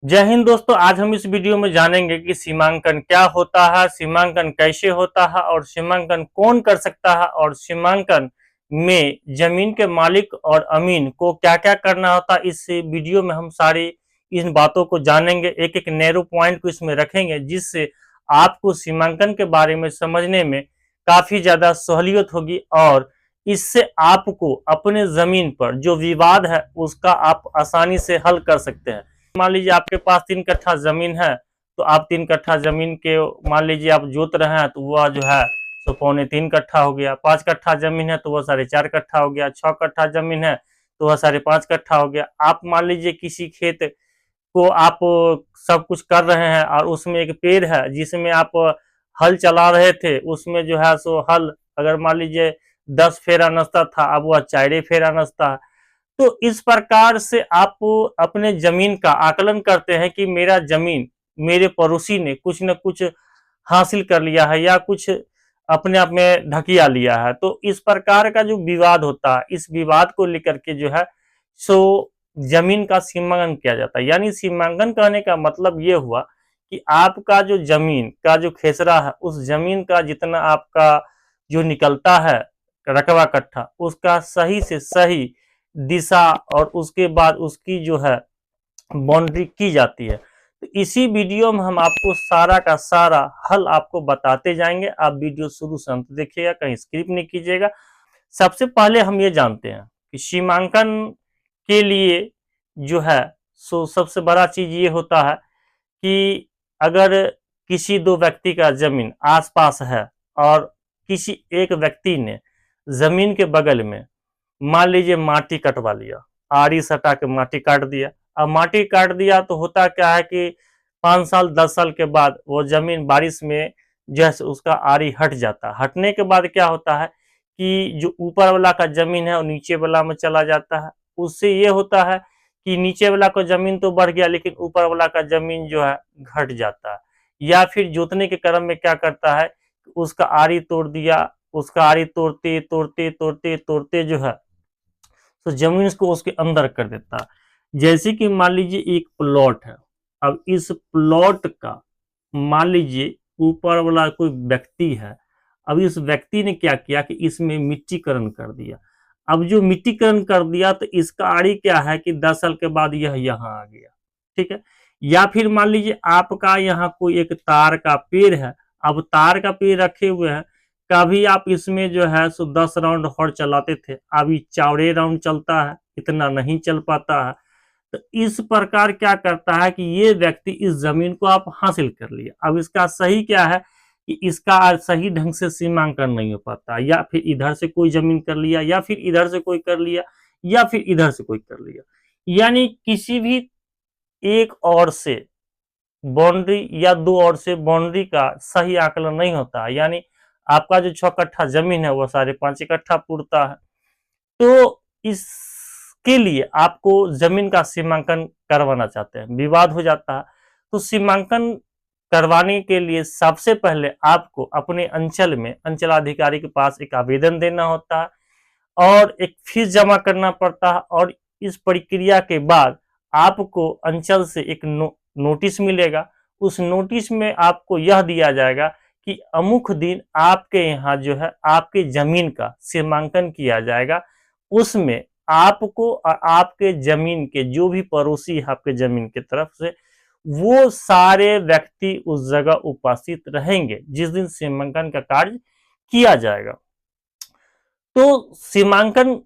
जय हिंद दोस्तों। आज हम इस वीडियो में जानेंगे कि सीमांकन क्या होता है, सीमांकन कैसे होता है और सीमांकन कौन कर सकता है और सीमांकन में जमीन के मालिक और अमीन को क्या-क्या करना होता है। इस वीडियो में हम सारी इन बातों को जानेंगे, एक-एक नैरो पॉइंट को इसमें रखेंगे, जिससे आपको सीमांकन के बारे में समझने में काफी ज्यादा सहूलियत होगी और इससे आपको अपने जमीन पर जो विवाद है उसका आप आसानी से हल कर सकते हैं। मान लीजिए आपके पास 3 कट्ठा जमीन है, तो आप 3 कट्ठा जमीन के मान लीजिए आप जोत रहे हैं, तो वह जो है सो 3.25 कट्ठा हो गया। 5 कट्ठा जमीन है तो वह 4.5 कट्ठा हो गया। 6 कट्ठा जमीन है तो वह 5.5 कट्ठा हो गया। आप मान लीजिए किसी खेत को आप सब कुछ कर रहे हैं और उसमें एक पेड़ है जिसमें आप हल चला रहे थे, उसमें जो है सो हल अगर मान लीजिए 10 फेरा नसता था, अब वह 4 फेरा नसता है। तो इस प्रकार से आप अपने जमीन का आकलन करते हैं कि मेरा जमीन मेरे पड़ोसी ने कुछ न कुछ हासिल कर लिया है या कुछ अपने आप में ढकिया लिया है। तो इस प्रकार का जो विवाद होता है, इस विवाद को लेकर के जो है सो जमीन का सीमांकन किया जाता है। यानी सीमांकन कहने का मतलब ये हुआ कि आपका जो जमीन का जो खेसरा है, उस जमीन का जितना आपका जो निकलता है रकबा कट्ठा, उसका सही से सही दिशा और उसके बाद उसकी जो है बाउंड्री की जाती है। तो इसी वीडियो में हम आपको सारा का सारा हल आपको बताते जाएंगे। आप वीडियो शुरू से अंत देखिएगा, कहीं स्किप नहीं कीजिएगा। सबसे पहले हम ये जानते हैं कि सीमांकन के लिए जो है सो सबसे बड़ा चीज ये होता है कि अगर किसी दो व्यक्ति का जमीन आसपास है और किसी एक व्यक्ति ने जमीन के बगल में मान लीजिए माटी कटवा लिया, आड़ी सटा के माटी काट दिया। अब माटी काट दिया तो होता क्या है कि 5 साल 10 साल के बाद वो जमीन बारिश में जैसे उसका आड़ी हट जाता है। हटने के बाद क्या होता है कि जो ऊपर वाला का जमीन है वो नीचे वाला में चला जाता है। उससे ये होता है कि नीचे वाला का जमीन तो बढ़ गया लेकिन ऊपर वाला का जमीन जो है घट जाता है। या फिर जोतने के क्रम में क्या करता है, उसका आड़ी तोड़ दिया, उसका आड़ी तोड़ते तोड़ते तोड़ते तोड़ते जो है तो जमीन को उसके अंदर कर देता। जैसे कि मान लीजिए एक प्लॉट है, अब इस प्लॉट का मान लीजिए ऊपर वाला कोई व्यक्ति है। अब इस व्यक्ति ने क्या किया कि इसमें मिट्टीकरण कर दिया। अब जो मिट्टीकरण कर दिया तो इसका आड़ी क्या है कि 10 साल के बाद यह यहाँ आ गया, ठीक है। या फिर मान लीजिए आपका यहाँ कोई एक तार का पेड़ है। अब तार का पेड़ रखे हुए हैं, कभी आप इसमें जो है सो 10 राउंड हॉर्न चलाते थे, अभी चौड़े राउंड चलता है, इतना नहीं चल पाता है। तो इस प्रकार क्या करता है कि ये व्यक्ति इस जमीन को आप हासिल कर लिया। अब इसका सही क्या है कि इसका सही ढंग से सीमांकन नहीं हो पाता, या फिर इधर से कोई जमीन कर लिया या फिर इधर से कोई कर लिया या फिर इधर से कोई कर लिया। यानी किसी भी एक ओर से बाउंड्री या दो ओर से बाउंड्री का सही आकलन नहीं होता है। यानी आपका जो 6 कट्ठा जमीन है वह 5.5 कट्ठा पुरता है। तो इसके लिए आपको जमीन का सीमांकन करवाना चाहते हैं, विवाद हो जाता है। तो सीमांकन करवाने के लिए सबसे पहले आपको अपने अंचल में अंचलाधिकारी के पास एक आवेदन देना होता है और एक फीस जमा करना पड़ता है। और इस प्रक्रिया के बाद आपको अंचल से एक नोटिस मिलेगा। उस नोटिस में आपको यह दिया जाएगा कि अमुक दिन आपके यहाँ जो है आपके जमीन का सीमांकन किया जाएगा। उसमें आपको और आपके जमीन के जो भी पड़ोसी है आपके जमीन की तरफ से, वो सारे व्यक्ति उस जगह उपस्थित रहेंगे जिस दिन सीमांकन का कार्य किया जाएगा। तो सीमांकन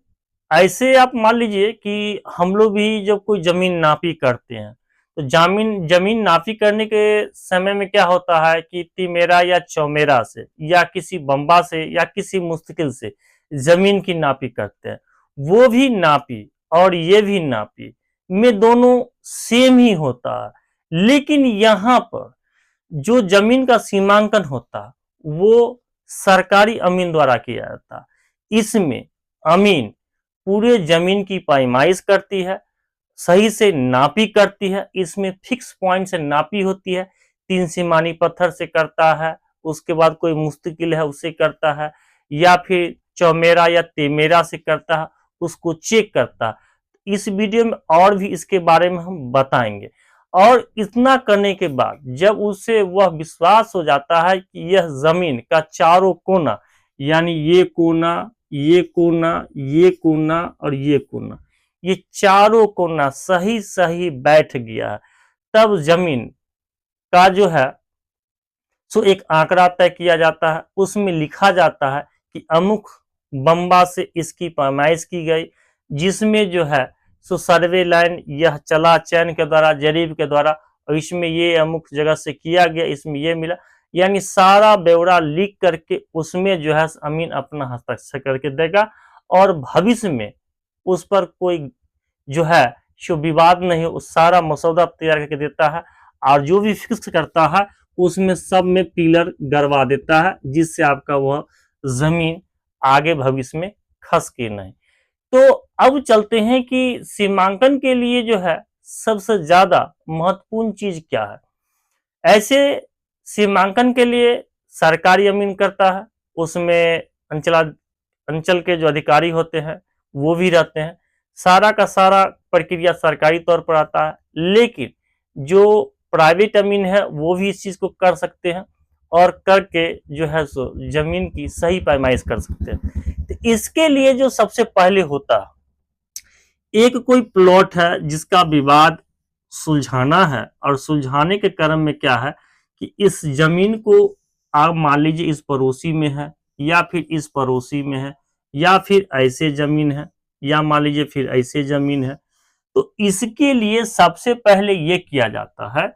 ऐसे आप मान लीजिए कि हम लोग भी जब कोई जमीन नापी करते हैं तो जमीन जमीन नापी करने के समय में क्या होता है कि तिमेरा या चौमेरा से या किसी बम्बा से या किसी मुस्तकिल से जमीन की नापी करते हैं। वो भी नापी और ये भी नापी में दोनों सेम ही होता है, लेकिन यहाँ पर जो जमीन का सीमांकन होता वो सरकारी अमीन द्वारा किया जाता। इसमें अमीन पूरे जमीन की पैमाइश करती है, सही से नापी करती है। इसमें फिक्स पॉइंट से नापी होती है, 3 सीमानी पत्थर से करता है, उसके बाद कोई मुस्तकिल है उससे करता है, या फिर चौमेरा या तेमेरा से करता है, उसको चेक करता है। इस वीडियो में और भी इसके बारे में हम बताएंगे। और इतना करने के बाद जब उसे वह विश्वास हो जाता है कि यह जमीन का चारों कोना, यानी ये कोना, ये कोना, ये कोना और ये कोना, ये चारों कोना सही सही बैठ गया है, तब जमीन का जो है सो एक आंकड़ा तय किया जाता है। उसमें लिखा जाता है कि अमुक बम्बा से इसकी पैमाइश की गई, जिसमें जो है सो सर्वे लाइन यह चला चयन के द्वारा, जरीब के द्वारा, और इसमें ये अमुक जगह से किया गया, इसमें ये मिला, यानी सारा ब्यौरा लिख करके उसमें जो है अमीन अपना हस्ताक्षर करके देगा और भविष्य में उस पर कोई जो है सो विवाद नहीं, उस सारा मसौदा तैयार करके देता है और जो भी फिक्स करता है उसमें सब में पिलर गड़वा देता है, जिससे आपका वह जमीन आगे भविष्य में खस के नहीं। तो अब चलते हैं कि सीमांकन के लिए जो है सबसे ज्यादा महत्वपूर्ण चीज क्या है। ऐसे सीमांकन के लिए सरकारी अमीन करता है, उसमें अंचल के जो अधिकारी होते हैं वो भी रहते हैं, सारा का सारा प्रक्रिया सरकारी तौर पर आता है। लेकिन जो प्राइवेट अमीन है वो भी इस चीज को कर सकते हैं और करके जो है सो जमीन की सही पैमाइश कर सकते हैं। तो इसके लिए जो सबसे पहले होता है, एक कोई प्लॉट है जिसका विवाद सुलझाना है, और सुलझाने के क्रम में क्या है कि इस जमीन को आप मान लीजिए इस पड़ोसी में है, या फिर इस पड़ोसी में है, या फिर ऐसे जमीन है, या मान लीजिए फिर ऐसे जमीन है। तो इसके लिए सबसे पहले ये किया जाता है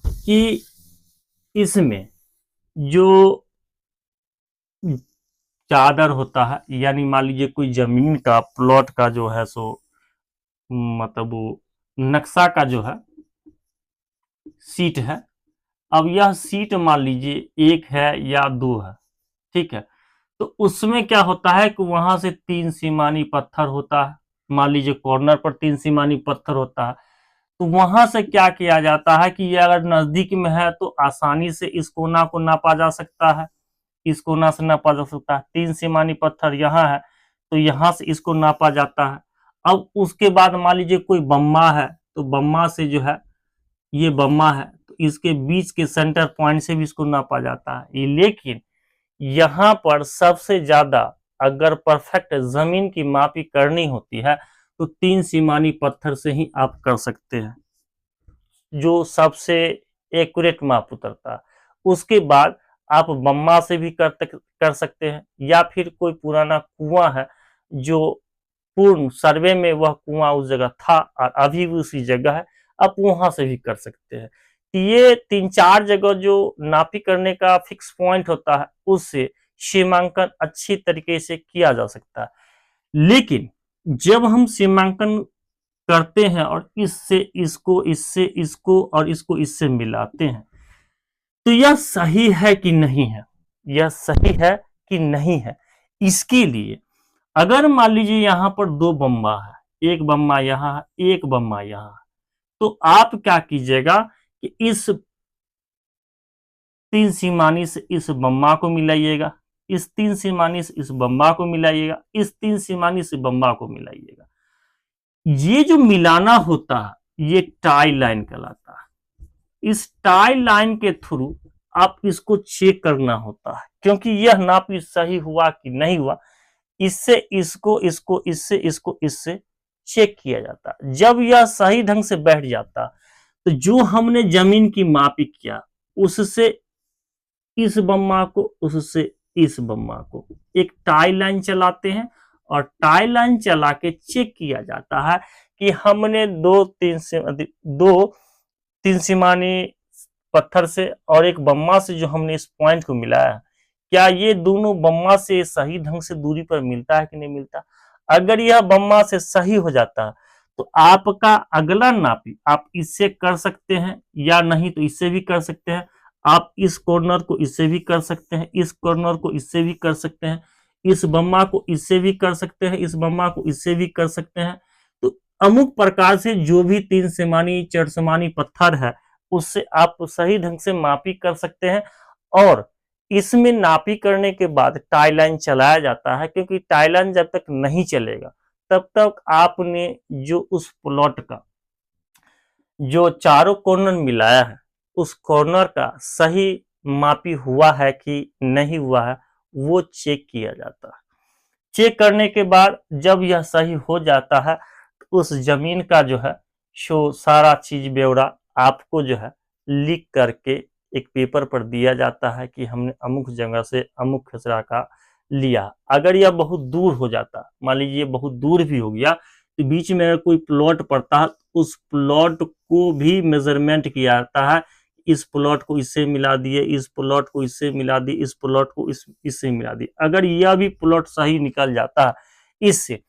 कि इसमें जो चादर होता है, यानी मान लीजिए कोई जमीन का प्लॉट का जो है सो मतलब वो नक्शा का जो है सीट है, अब यह सीट मान लीजिए एक है या दो है, ठीक है। तो उसमें क्या होता है कि वहां से 3 सीमानी पत्थर होता है, मान लीजिए कॉर्नर पर 3 सीमानी पत्थर होता है। तो वहां से क्या किया जाता है कि ये अगर नजदीक में है तो आसानी से इस कोना को नापा जा सकता है, इस कोना से नापा जा सकता है। 3 सीमानी पत्थर यहाँ है तो यहाँ से इसको नापा जाता है। अब उसके बाद मान लीजिए कोई बम्मा है, तो बम्मा से जो है ये बम्मा है तो इसके बीच के सेंटर पॉइंट से भी इसको नापा जाता है। लेकिन यहाँ पर सबसे ज्यादा अगर परफेक्ट जमीन की मापी करनी होती है तो 3 सीमानी पत्थर से ही आप कर सकते हैं, जो सबसे एक्यूरेट माप उतरता है। उसके बाद आप बम्मा से भी कर सकते हैं, या फिर कोई पुराना कुआं है जो पूर्ण सर्वे में वह कुआं उस जगह था और अभी भी उसी जगह है, आप वहां से भी कर सकते हैं। ये 3-4 जगह जो नापी करने का फिक्स पॉइंट होता है उससे सीमांकन अच्छी तरीके से किया जा सकता है। लेकिन जब हम सीमांकन करते हैं और इससे इसको, इससे इसको और इसको इससे मिलाते हैं, तो यह सही है कि नहीं है, यह सही है कि नहीं है। इसके लिए अगर मान लीजिए यहां पर 2 बम्मा है, एक बम्मा यहां है, एक बम्मा यहां है, तो आप क्या कीजिएगा कि इस 3 सीमानी से इस बम्मा को मिलाइएगा, इस 3 सीमानी से इस बम्मा को मिलाइएगा, इस 3 सीमानी से बम्मा को मिलाइएगा। ये जो मिलाना होता है ये टाई लाइन कहलाता है। इस टाई लाइन के थ्रू आप इसको चेक करना होता है, क्योंकि यह नापी सही हुआ कि नहीं हुआ, इससे इसको, इसको इससे, इसको इससे चेक किया जाता है। जब यह सही ढंग से बैठ जाता तो जो हमने जमीन की मापी किया उससे इस बम्मा को, उससे इस बम्मा को एक टाई लाइन चलाते हैं, और टाई लाइन चला के चेक किया जाता है कि हमने 2-3 सीमानी पत्थर से और एक बम्मा से जो हमने इस पॉइंट को मिलाया है, क्या ये दोनों बम्मा से सही ढंग से दूरी पर मिलता है कि नहीं मिलता। अगर यह बम्मा से सही हो जाता है तो आपका अगला नापी आप इससे कर सकते हैं, या नहीं तो इससे भी कर सकते हैं। आप इस कॉर्नर को इससे भी कर सकते हैं, इस कॉर्नर को इससे भी कर सकते हैं, इस बम्मा को इससे भी कर सकते हैं, इस बम्मा को इससे भी कर सकते हैं। तो अमुक प्रकार से जो भी 3 सीमानी 4 सीमानी पत्थर है उससे आप सही ढंग से मापी कर सकते हैं। और इसमें नापी करने के बाद टाई लाइन चलाया जाता है, क्योंकि टाई लाइन जब तक नहीं चलेगा तब तक आपने जो उस प्लॉट का जो चारों कॉर्नर मिलाया है उस कॉर्नर का सही मापी हुआ है कि नहीं हुआ है, वो चेक किया जाता है। चेक करने के बाद जब यह सही हो जाता है तो उस जमीन का जो है सो सारा चीज ब्यौरा आपको जो है लिख करके एक पेपर पर दिया जाता है कि हमने अमुक जगह से अमुक खसरा का लिया। अगर यह बहुत दूर हो जाता, मान लीजिए बहुत दूर भी हो गया, तो बीच में अगर कोई प्लॉट पड़ता है उस प्लॉट को भी मेजरमेंट किया जाता है। इस प्लॉट को इससे मिला दिए, इस प्लॉट को इससे मिला दिए, इस प्लॉट को इससे मिला दिए। अगर यह भी प्लॉट सही निकल जाता है इससे,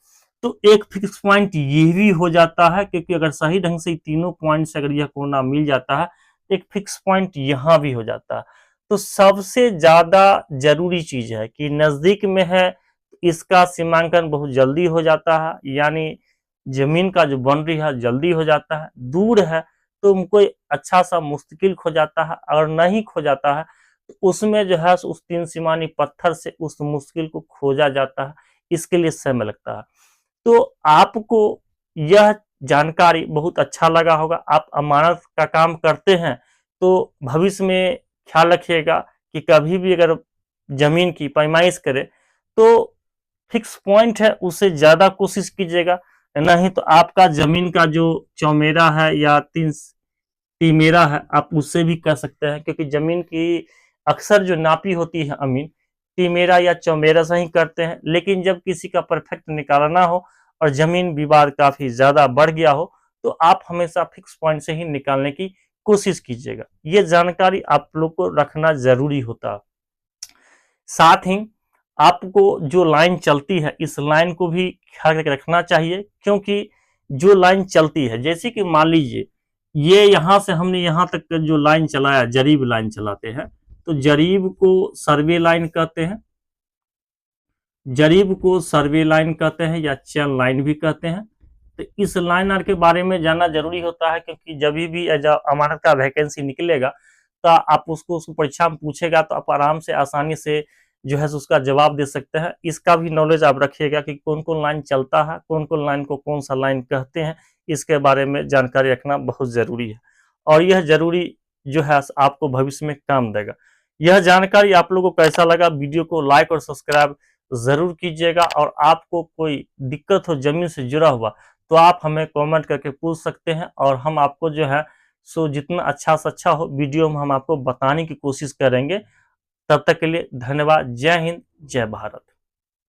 तो एक फिक्स पॉइंट ये भी हो जाता है, क्योंकि अगर सही ढंग से तीनों पॉइंट से अगर यह कोना मिल जाता है, एक फिक्स पॉइंट यहाँ भी हो जाता है। तो सबसे ज्यादा जरूरी चीज है कि नजदीक में है इसका सीमांकन बहुत जल्दी हो जाता है, यानी जमीन का जो बाउंड्री है जल्दी हो जाता है। दूर है तो उनको अच्छा सा मुश्किल खो जाता है, अगर नहीं खो जाता है तो उसमें जो है उस तीन सीमानी पत्थर से उस मुश्किल को खोजा जाता है, इसके लिए समय लगता है। तो आपको यह जानकारी बहुत अच्छा लगा होगा। आप अमानत का काम करते हैं तो भविष्य में ख्याल रखिएगा कि कभी भी अगर जमीन की पैमाइश करें तो फिक्स पॉइंट है उससे ज्यादा कोशिश कीजिएगा, नहीं तो आपका जमीन का जो चौमेरा है या तीन तीमेरा है आप उससे भी कर सकते हैं, क्योंकि जमीन की अक्सर जो नापी होती है अमीन तीमेरा या चौमेरा से ही करते हैं। लेकिन जब किसी का परफेक्ट निकालना हो और जमीन विवाद काफी ज्यादा बढ़ गया हो तो आप हमेशा फिक्स पॉइंट से ही निकालने की कोशिश कीजिएगा। ये जानकारी आप लोग को रखना जरूरी होता है। साथ ही आपको जो लाइन चलती है इस लाइन को भी ख्याल रखना चाहिए, क्योंकि जो लाइन चलती है, जैसे कि मान लीजिए ये यहां से हमने यहां तक जो लाइन चलाया, जरीब लाइन चलाते हैं, तो जरीब को सर्वे लाइन कहते हैं, जरीब को सर्वे लाइन कहते हैं या चैन लाइन भी कहते हैं। तो इस लाइन के बारे में जानना जरूरी होता है, क्योंकि जब भी अमानत का वैकेंसी निकलेगा तो आप उसको परीक्षा में पूछेगा तो आप आराम से आसानी से जो है उसका जवाब दे सकते हैं। इसका भी नॉलेज आप रखिएगा कि कौन कौन लाइन चलता है, कौन कौन लाइन को कौन सा लाइन कहते हैं, इसके बारे में जानकारी रखना बहुत जरूरी है। और यह जरूरी जो है आपको भविष्य में काम देगा। यह जानकारी आप लोगों को कैसा लगा, वीडियो को लाइक और सब्सक्राइब जरूर कीजिएगा। और आपको कोई दिक्कत हो जमीन से जुड़ा हुआ तो आप हमें कमेंट करके पूछ सकते हैं, और हम आपको जो है सो जितना अच्छा से अच्छा हो वीडियो में हम आपको बताने की कोशिश करेंगे। तब तक के लिए धन्यवाद। जय हिंद, जय भारत।